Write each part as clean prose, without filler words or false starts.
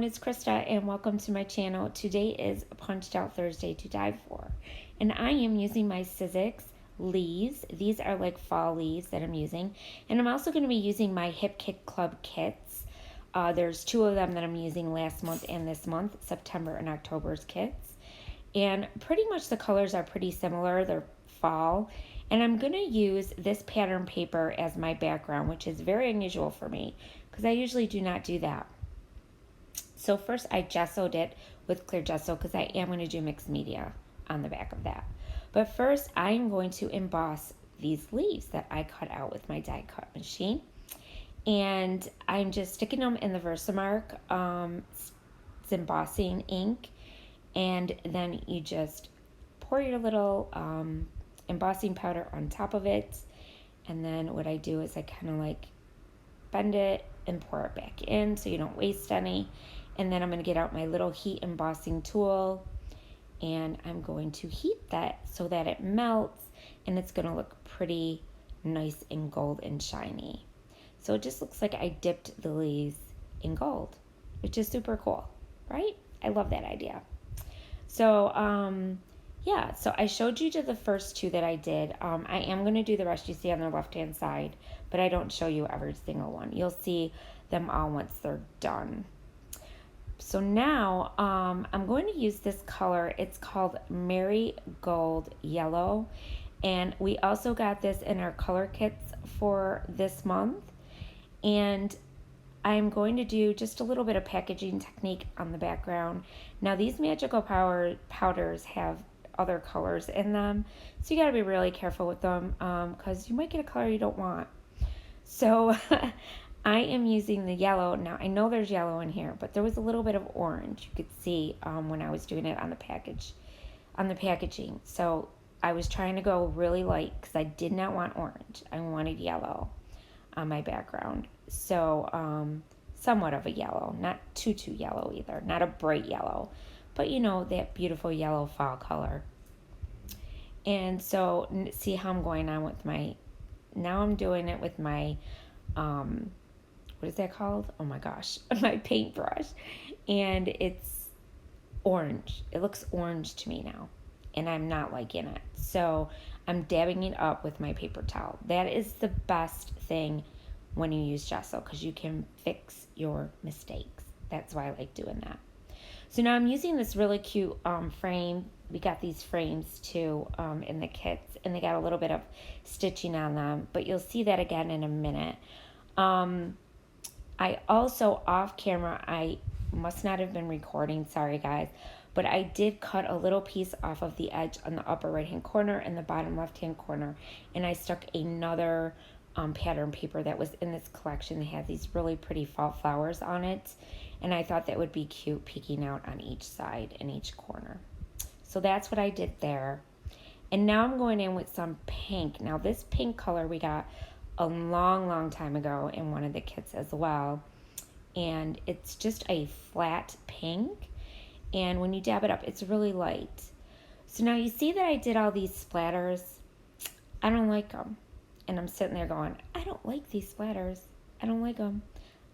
is Krista and welcome to my channel. Today is Punched Out Thursday to Die For. And I am using my Sizzix leaves. These are like fall leaves that I'm using. And I'm also going to be using my Hip Kit Club kits. There's two of them that I'm using last month and this month, September and October's kits. And pretty much the colors are pretty similar. They're fall. And I'm going to use this pattern paper as my background, which is very unusual for me because I usually do not do that. So first I gessoed it with clear gesso because I am going to do mixed media on the back of that. But first I'm going to emboss these leaves that I cut out with my die cut machine. And I'm just sticking them in the Versamark it's embossing ink. And then you just pour your little embossing powder on top of it. And then what I do is I kind of like bend it and pour it back in so you don't waste any. And then I'm going to get out my little heat embossing tool and I'm going to heat that so that it melts and it's going to look pretty nice and gold and shiny. So it just looks like I dipped the leaves in gold, which is super cool, right? I love that idea. So, yeah, so I showed you to the first two that I did. I am going to do the rest you see on the left-hand side, but I don't show you every single one. You'll see them all once they're done. So now I'm going to use this color. It's called Marigold Yellow. And we also got this in our color kits for this month. And I'm going to do just a little bit of packaging technique on the background. Now these magical powders have other colors in them. So you got to be really careful with them because you might get a color you don't want. So I am using the yellow. Now, I know there's yellow in here, but there was a little bit of orange you could see when I was doing it on the packaging. So I was trying to go really light because I did not want orange. I wanted yellow on my background. So somewhat of a yellow, not too yellow either, not a bright yellow, but you know, that beautiful yellow fall color. And so see how I'm going on with now I'm doing it with my what is that called? Oh my gosh, my paintbrush. And it's orange. It looks orange to me now. And I'm not liking it. So I'm dabbing it up with my paper towel. That is the best thing when you use gesso because you can fix your mistakes. That's why I like doing that. So now I'm using this really cute frame. We got these frames too in the kits. And they got a little bit of stitching on them. But you'll see that again in a minute. I also, off camera, I must not have been recording, sorry guys, but I did cut a little piece off of the edge on the upper right hand corner and the bottom left hand corner, and I stuck another pattern paper that was in this collection. They had these really pretty fall flowers on it, and I thought that would be cute peeking out on each side and each corner. So that's what I did there. And now I'm going in with some pink. Now this pink color we got a long time ago in one of the kits as well. And it's just a flat pink. And when you dab it up, it's really light. So now you see that I did all these splatters. I don't like them. And I'm sitting there going, I don't like these splatters. I don't like them.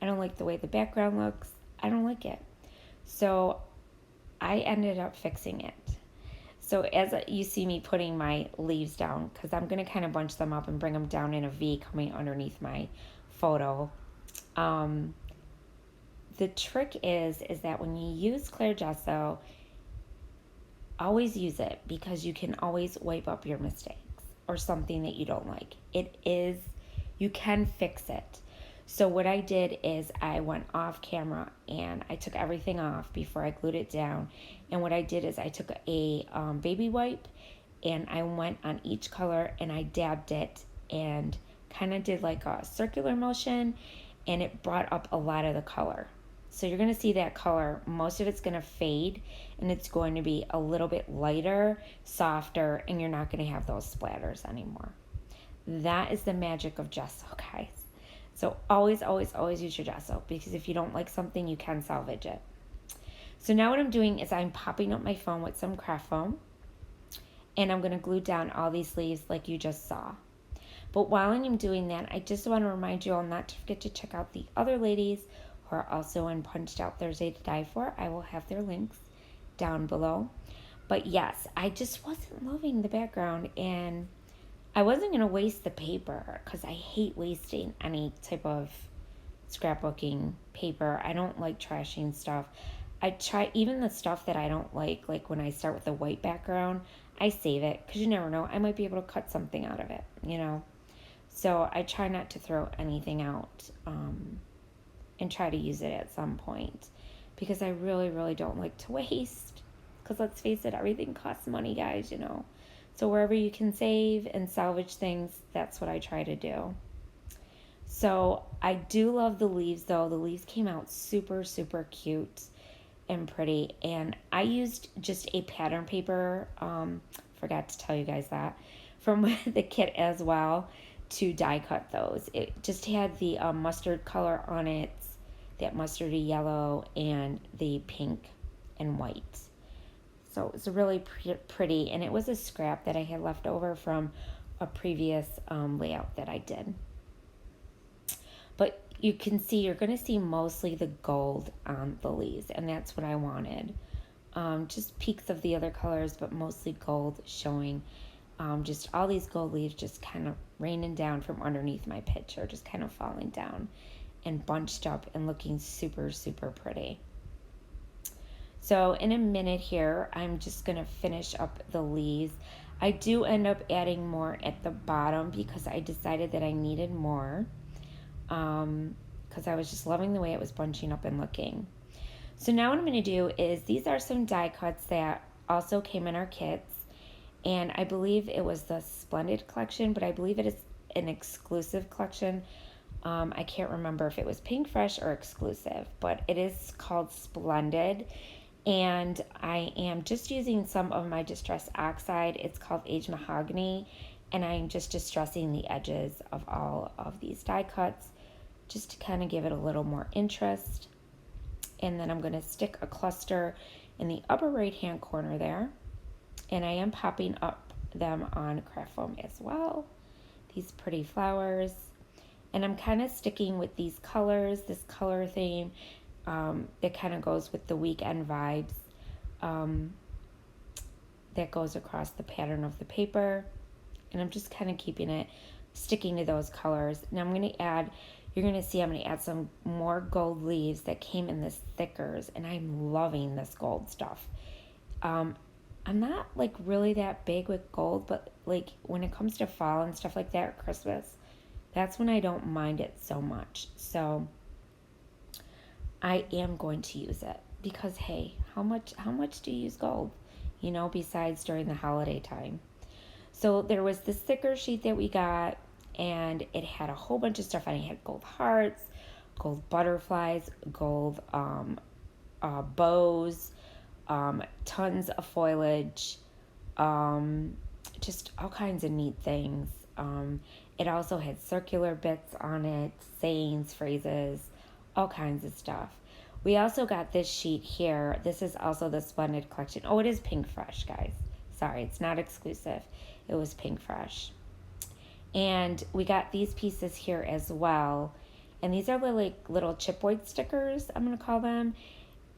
I don't like the way the background looks. I don't like it. So I ended up fixing it. So as you see me putting my leaves down, because I'm going to kind of bunch them up and bring them down in a V coming underneath my photo. The trick is that when you use clear gesso, always use it because you can always wipe up your mistakes or something that you don't like. You can fix it. So what I did is I went off camera and I took everything off before I glued it down. And what I did is I took a baby wipe and I went on each color and I dabbed it and kind of did like a circular motion, and it brought up a lot of the color. So you're going to see that color, most of it's going to fade and it's going to be a little bit lighter, softer, and you're not going to have those splatters anymore. That is the magic of gesso, guys. So always use your gesso because if you don't like something, you can salvage it. So now what I'm doing is I'm popping up my phone with some craft foam and I'm going to glue down all these leaves like you just saw. But while I'm doing that, I just want to remind you all not to forget to check out the other ladies who are also in Punched Out Thursday to Die For. I will have their links down below. But yes, I just wasn't loving the background, and I wasn't going to waste the paper because I hate wasting any type of scrapbooking paper. I don't like trashing stuff. I try, even the stuff that I don't like when I start with a white background, I save it because you never know. I might be able to cut something out of it, you know. So I try not to throw anything out and try to use it at some point because I really, really don't like to waste. Because let's face it, everything costs money, guys, you know. So wherever you can save and salvage things, that's what I try to do. So I do love the leaves, though. The leaves came out super, super cute and pretty. And I used just a pattern paper, forgot to tell you guys that, from the kit as well to die cut those. It just had the mustard color on it, that mustardy yellow, and the pink and white. So it was really pretty, and it was a scrap that I had left over from a previous layout that I did. But you can see, you're going to see mostly the gold on the leaves, and that's what I wanted. Just peaks of the other colors, but mostly gold, showing just all these gold leaves just kind of raining down from underneath my picture, just kind of falling down and bunched up and looking super, super pretty. So in a minute here, I'm just going to finish up the leaves. I do end up adding more at the bottom because I decided that I needed more. Because I was just loving the way it was bunching up and looking. So now what I'm going to do is, these are some die cuts that also came in our kits. And I believe it was the Splendid collection, but I believe it is an exclusive collection. I can't remember if it was Pink Fresh or exclusive, but it is called Splendid. And I am just using some of my Distress Oxide. It's called Aged Mahogany. And I'm just distressing the edges of all of these die cuts just to kind of give it a little more interest. And then I'm going to stick a cluster in the upper right hand corner there. And I am popping up them on craft foam as well. These pretty flowers. And I'm kind of sticking with these colors, this color theme. That kind of goes with the weekend vibes that goes across the pattern of the paper. And I'm just kind of keeping it, sticking to those colors. Now I'm going to add, you're going to see I'm going to add some more gold leaves that came in this thickers. And I'm loving this gold stuff. I'm not like really that big with gold, but like when it comes to fall and stuff like that, or Christmas, that's when I don't mind it so much. So I am going to use it because, hey, how much do you use gold, you know, besides during the holiday time? So there was this thicker sheet that we got, and it had a whole bunch of stuff on it. It had gold hearts, gold butterflies, gold bows, tons of foliage, just all kinds of neat things. It also had circular bits on it, sayings, phrases, all kinds of stuff. We also got this sheet here. This is also the Splendid collection. Oh, it is Pink Fresh, guys. Sorry, it's not exclusive. It was Pink Fresh. And we got these pieces here as well. And these are like little chipboard stickers, I'm going to call them.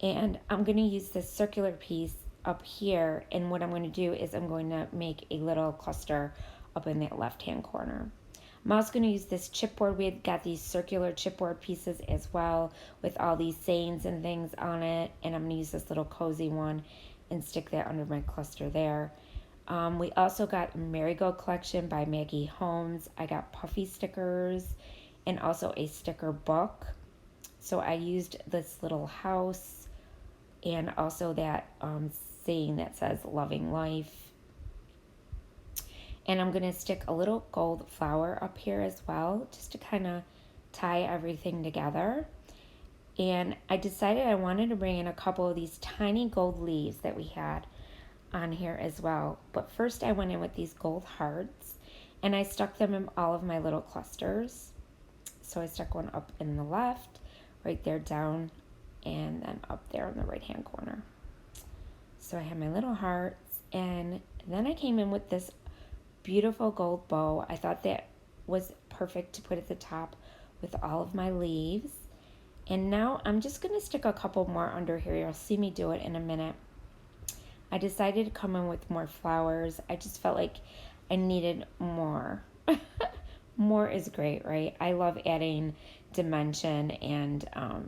And I'm going to use this circular piece up here. And what I'm going to do is I'm going to make a little cluster up in that left-hand corner. I'm also going to use this chipboard. We had got these circular chipboard pieces as well with all these sayings and things on it. And I'm going to use this little cozy one and stick that under my cluster there. We also got Marigold Collection by Maggie Holmes. I got puffy stickers and also a sticker book. So I used this little house and also that saying that says loving life. And I'm going to stick a little gold flower up here as well, just to kind of tie everything together. And I decided I wanted to bring in a couple of these tiny gold leaves that we had on here as well. But first I went in with these gold hearts, and I stuck them in all of my little clusters. So I stuck one up in the left, right there down, and then up there in the right-hand corner. So I have my little hearts, and then I came in with this beautiful gold bow. I thought that was perfect to put at the top with all of my leaves. And now I'm just going to stick a couple more under here. You'll see me do it in a minute. I decided to come in with more flowers. I just felt like I needed more. More is great, right? I love adding dimension and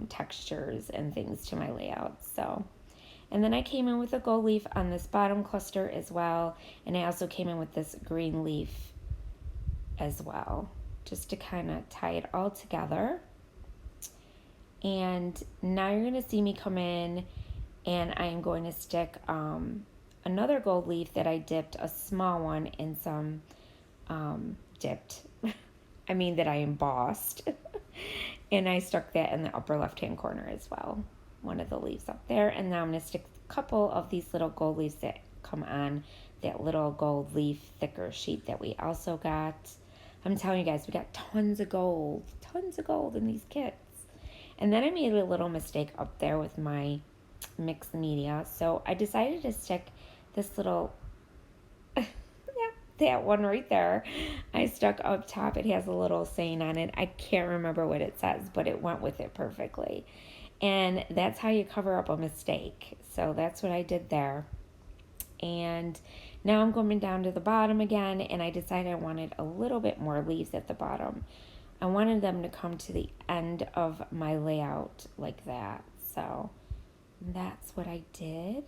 textures and things to my layout. So, and then I came in with a gold leaf on this bottom cluster as well. And I also came in with this green leaf as well, just to kind of tie it all together. And now you're going to see me come in and I am going to stick another gold leaf that I dipped, a small one, in some that I embossed. And I stuck that in the upper left hand corner as well, one of the leaves up there. And now I'm going to stick a couple of these little gold leaves that come on that little gold leaf thicker sheet that we also got. I'm telling you guys, we got tons of gold in these kits. And then I made a little mistake up there with my mixed media. So I decided to stick this little, that one right there, I stuck up top. It has a little saying on it. I can't remember what it says, but it went with it perfectly. And that's how you cover up a mistake. So that's what I did there. And now I'm going down to the bottom again, and I decided I wanted a little bit more leaves at the bottom. I wanted them to come to the end of my layout like that. So that's what I did.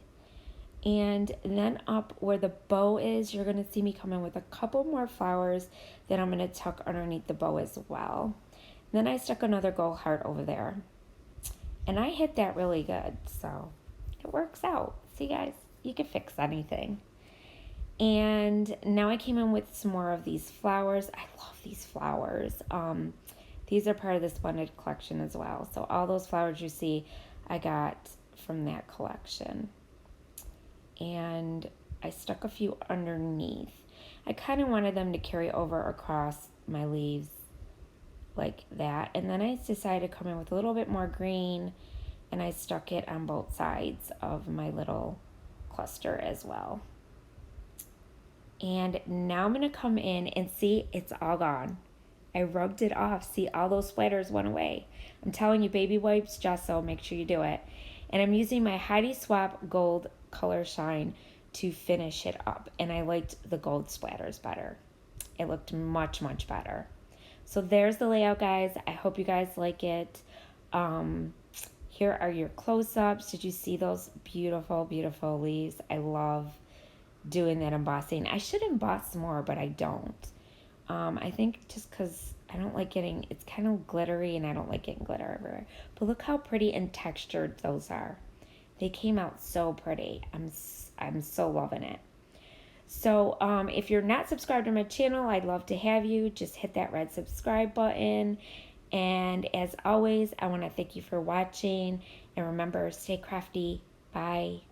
And then up where the bow is, you're going to see me come in with a couple more flowers that I'm going to tuck underneath the bow as well. And then I stuck another gold heart over there. And I hit that really good, so it works out. See, guys, you can fix anything. And now I came in with some more of these flowers. I love these flowers. These are part of the Splendid collection as well. So all those flowers you see, I got from that collection. And I stuck a few underneath. I kind of wanted them to carry over across my leaves like that. And then I decided to come in with a little bit more green, and I stuck it on both sides of my little cluster as well. And now I'm going to come in and see, it's all gone. I rubbed it off. See, all those splatters went away. I'm telling you, baby wipes, gesso, make sure you do it. And I'm using my Heidi Swap Gold Color Shine to finish it up. And I liked the gold splatters better. It looked much, much better. So there's the layout, guys. I hope you guys like it. Here are your close-ups. Did you see those beautiful, beautiful leaves? I love doing that embossing. I should emboss more, but I don't. I think just because I don't like getting, it's kind of glittery and I don't like getting glitter everywhere. But look how pretty and textured those are. They came out so pretty. I'm so loving it. So if you're not subscribed to my channel, I'd love to have you. Just hit that red subscribe button. And as always, I want to thank you for watching. And remember, stay crafty. Bye.